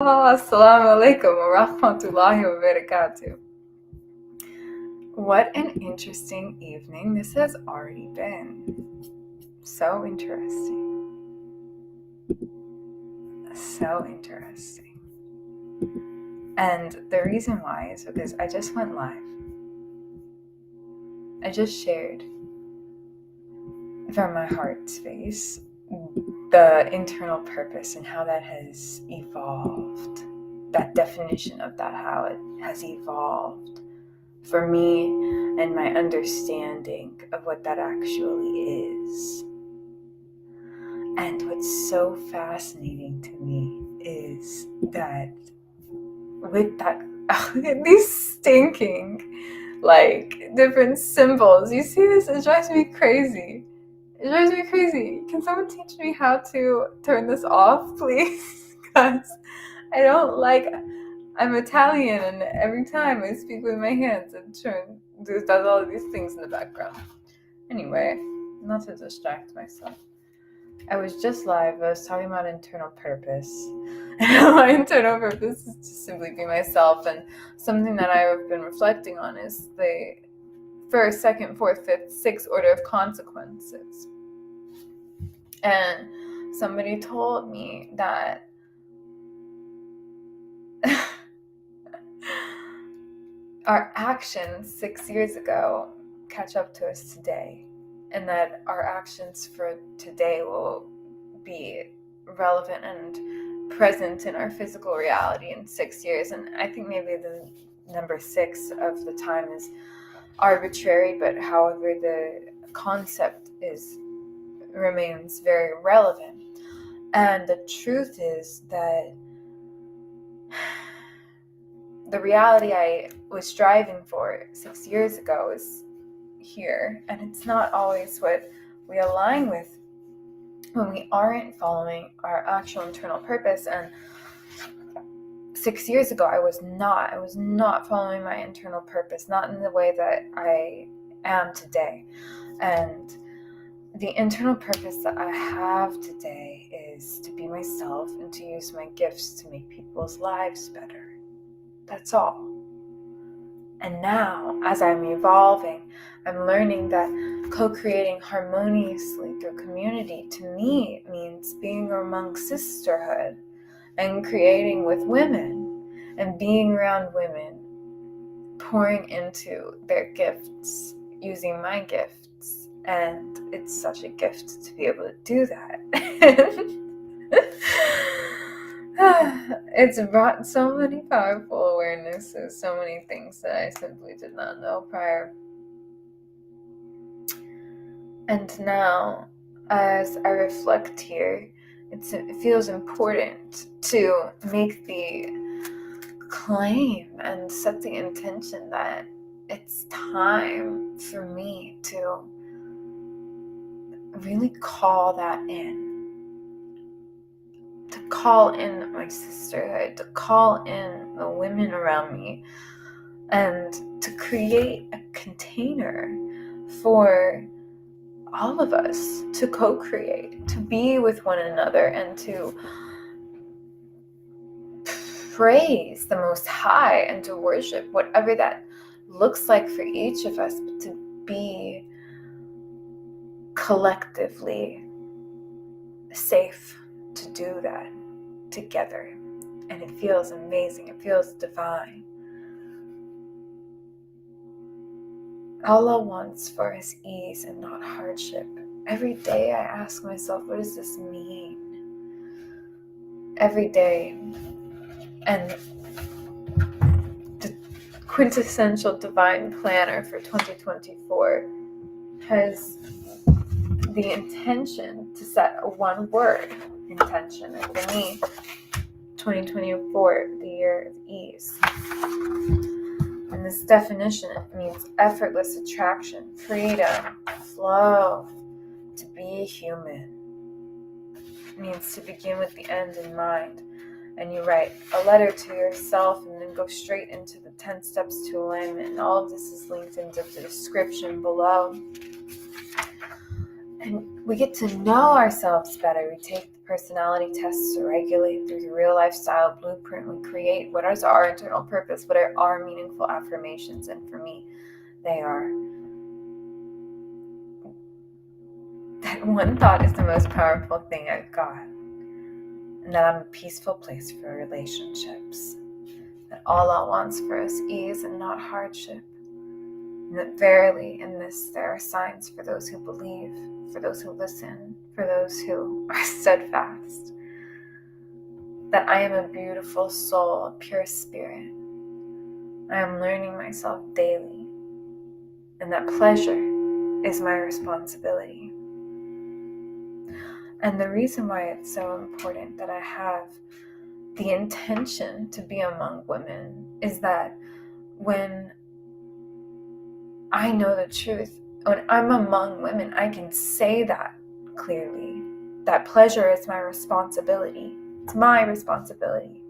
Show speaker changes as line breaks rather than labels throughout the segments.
Assalamu alaikum wa rahmatullahi wa barakatuh. What an interesting evening this has already been. So interesting. So interesting. And the reason why is because I just went live. I just shared from my heart space the internal purpose and how that has evolved. That definition of that, how it has evolved for me and my understanding of what that actually is. And what's so fascinating to me is that with that, these stinking, different symbols, you see this, it drives me crazy. It drives me crazy. Can someone teach me how to turn this off, please? Because I don't like, I'm Italian, and every time I speak with my hands, it does all of these things in the background. Anyway, not to distract myself. I was just live. I was talking about internal purpose. And my internal purpose is to simply be myself. And something that I have been reflecting on is the first, second, fourth, fifth, sixth order of consequences. And somebody told me that our actions 6 years ago catch up to us today, and that our actions for today will be relevant and present in our physical reality in 6 years. And I think maybe the number 6 of the time is arbitrary, but however the concept remains very relevant. And the truth is that the reality I was striving for 6 years ago is here, and it's not always what we align with when we aren't following our actual internal purpose. And 6 years ago I was not following my internal purpose, not in the way that I am today. And the internal purpose that I have today is to be myself and to use my gifts to make people's lives better. That's all. And now, as I'm evolving, I'm learning that co-creating harmoniously through community to me means being among sisterhood and creating with women and being around women, pouring into their gifts, using my gifts. And it's such a gift to be able to do that. It's brought so many powerful awarenesses, so many things that I simply did not know prior. And now, as I reflect here, it feels important to make the claim and set the intention that it's time for me to really call that in. To call in my sisterhood, to call in the women around me, and to create a container for all of us to co-create, to be with one another, and to praise the Most High and to worship whatever that looks like for each of us, but to be collectively safe to do that together. And it feels amazing. It feels divine. Allah wants for us ease and not hardship. Every day I ask myself, what does this mean? Every day. And the quintessential divine planner for 2024 has the intention to set a one word intention. And for me, 2024, the year of ease. And this definition means effortless attraction, freedom, flow, to be human. It means to begin with the end in mind. And you write a letter to yourself and then go straight into the 10 steps to alignment. And all of this is linked into the description below. And we get to know ourselves better. We take the personality tests to regulate through the real lifestyle blueprint. We create what is our internal purpose, what are our meaningful affirmations. And for me, they are that one thought is the most powerful thing I've got, and that I'm a peaceful place for relationships, that all I want's for us ease and not hardship, and that verily in this there are signs for those who believe, for those who listen, for those who are steadfast, that I am a beautiful soul, a pure spirit. I am learning myself daily, and that pleasure is my responsibility. And the reason why it's so important that I have the intention to be among women is that when I know the truth, when I'm among women, I can say that clearly. That pleasure is my responsibility. It's my responsibility.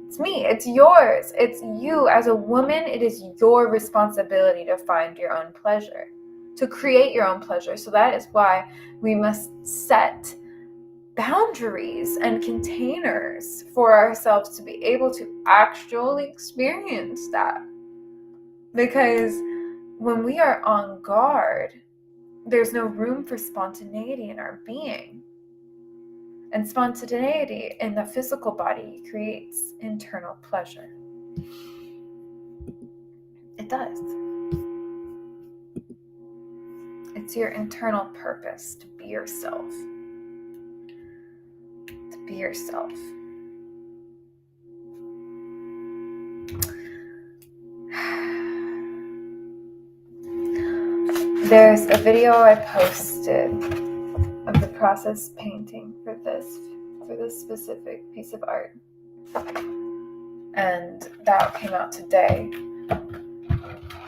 It's me. It's yours. It's you. As a woman, it is your responsibility to find your own pleasure, to create your own pleasure. So that is why we must set boundaries and containers for ourselves to be able to actually experience that. Because when we are on guard, there's no room for spontaneity in our being. And spontaneity in the physical body creates internal pleasure. It does. It's your internal purpose to be yourself. To be yourself. There's a video I posted of the process painting for this specific piece of art. And that came out today.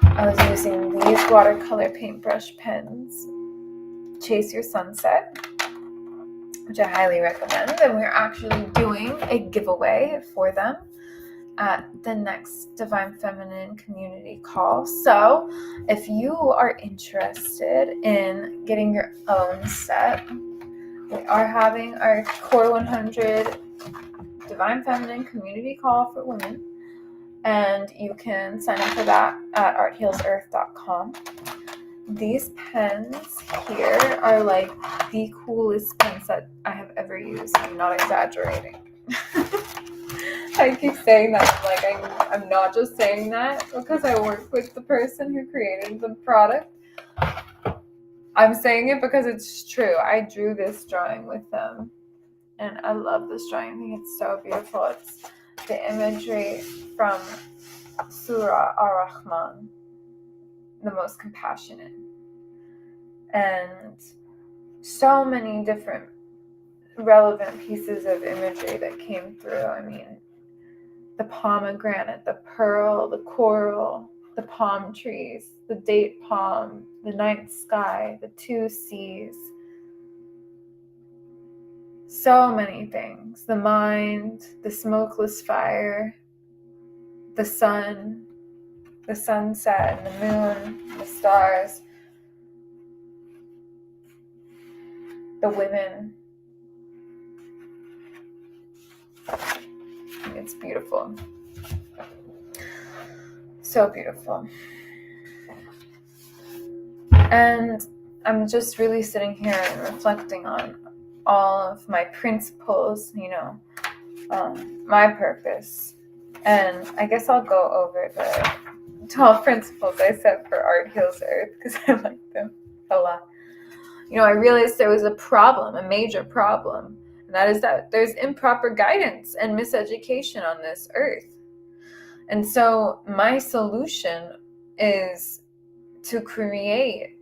I was using these watercolor paintbrush pens, Chase Your Sunset, which I highly recommend. And we're actually doing a giveaway for them at the next Divine Feminine community call. So if you are interested in getting your own set, we are having our Core 100 Divine Feminine community call for women. And you can sign up for that at arthealsearth.com. These pens here are like the coolest pens that I have ever used. I'm not exaggerating. I keep saying that, like I'm not just saying that because I work with the person who created the product. I'm saying it because it's true. I drew this drawing with them, and I love this drawing. I think it's so beautiful. It's the imagery from Surah Ar-Rahman, the most compassionate, and so many different relevant pieces of imagery that came through. I mean, the pomegranate, the pearl, the coral, the palm trees, the date palm, the night sky, the two seas. So many things. The mind, the smokeless fire, the sun, the sunset, and the moon, the stars, the women. It's beautiful. So beautiful. And I'm just really sitting here and reflecting on all of my principles, my purpose. And I guess I'll go over the 12 principles I set for Art Heals Earth because I like them a lot. I realized there was a major problem. And that is that there's improper guidance and miseducation on this earth. And so my solution is to create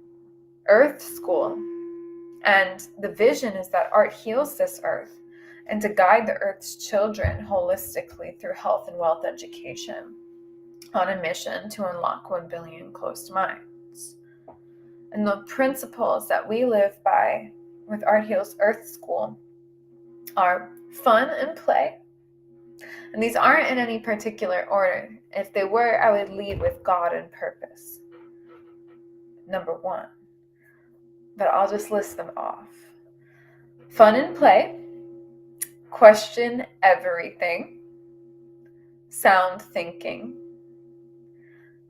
Earth School. And the vision is that art heals this earth and to guide the earth's children holistically through health and wealth education on a mission to unlock 1 billion closed minds. And the principles that we live by with Art Heals Earth School are fun and play. And these aren't in any particular order. If they were, I would lead with God and purpose. Number 1. but I'll just list them off. Fun and play, question everything, sound thinking,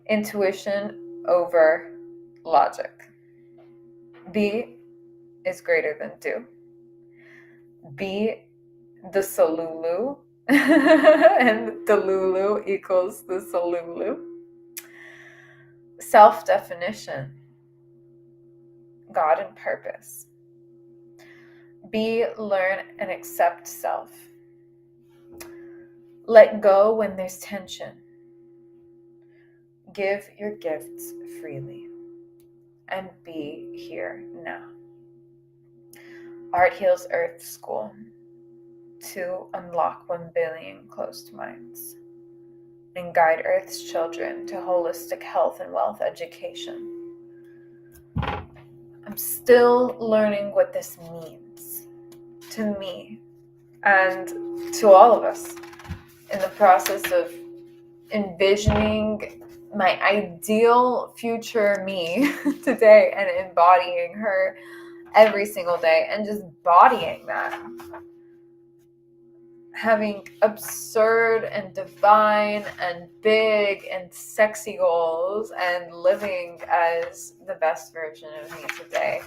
intuition over logic. Be is greater than do. Be the Salulu, and the Lulu equals the Salulu. Self-definition, God and purpose. Be, learn, and accept self. Let go when there's tension. Give your gifts freely. And be here now. Art Heals Earth School. To unlock 1 billion closed minds. And guide Earth's children to holistic health and wealth education. I'm still learning what this means to me and to all of us in the process of envisioning my ideal future me today and embodying her every single day and just bodying that. Having absurd and divine and big and sexy goals and living as the best version of me today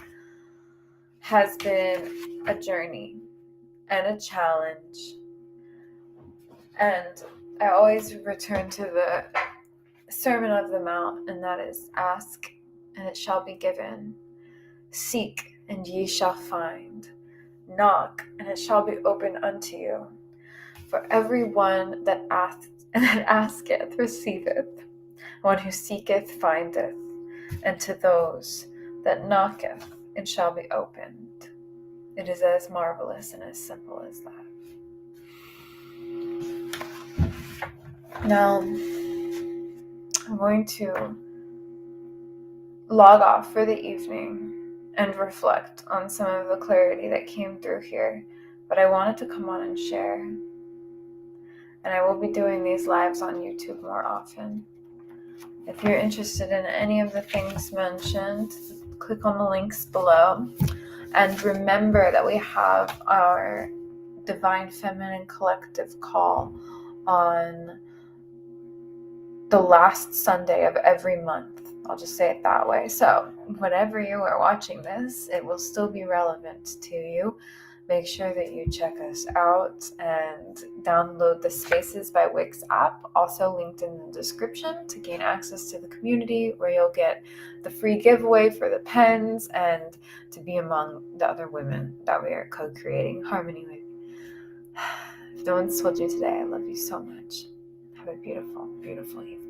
has been a journey and a challenge. And I always return to the Sermon of the Mount, and that is, ask and it shall be given. Seek and ye shall find. Knock and it shall be opened unto you. For everyone that asketh receiveth, one who seeketh findeth, and to those that knocketh it shall be opened. It is as marvelous and as simple as that. Now, I'm going to log off for the evening and reflect on some of the clarity that came through here, but I wanted to come on and share. And I will be doing these lives on YouTube more often. If you're interested in any of the things mentioned, click on the links below. And remember that we have our Divine Feminine Collective call on the last Sunday of every month. I'll just say it that way. So whenever you are watching this, it will still be relevant to you. Make sure that you check us out and download the Spaces by Wix app, also linked in the description, to gain access to the community where you'll get the free giveaway for the pens and to be among the other women that we are co-creating harmony with. If no one's told you today, I love you so much. Have a beautiful, beautiful evening.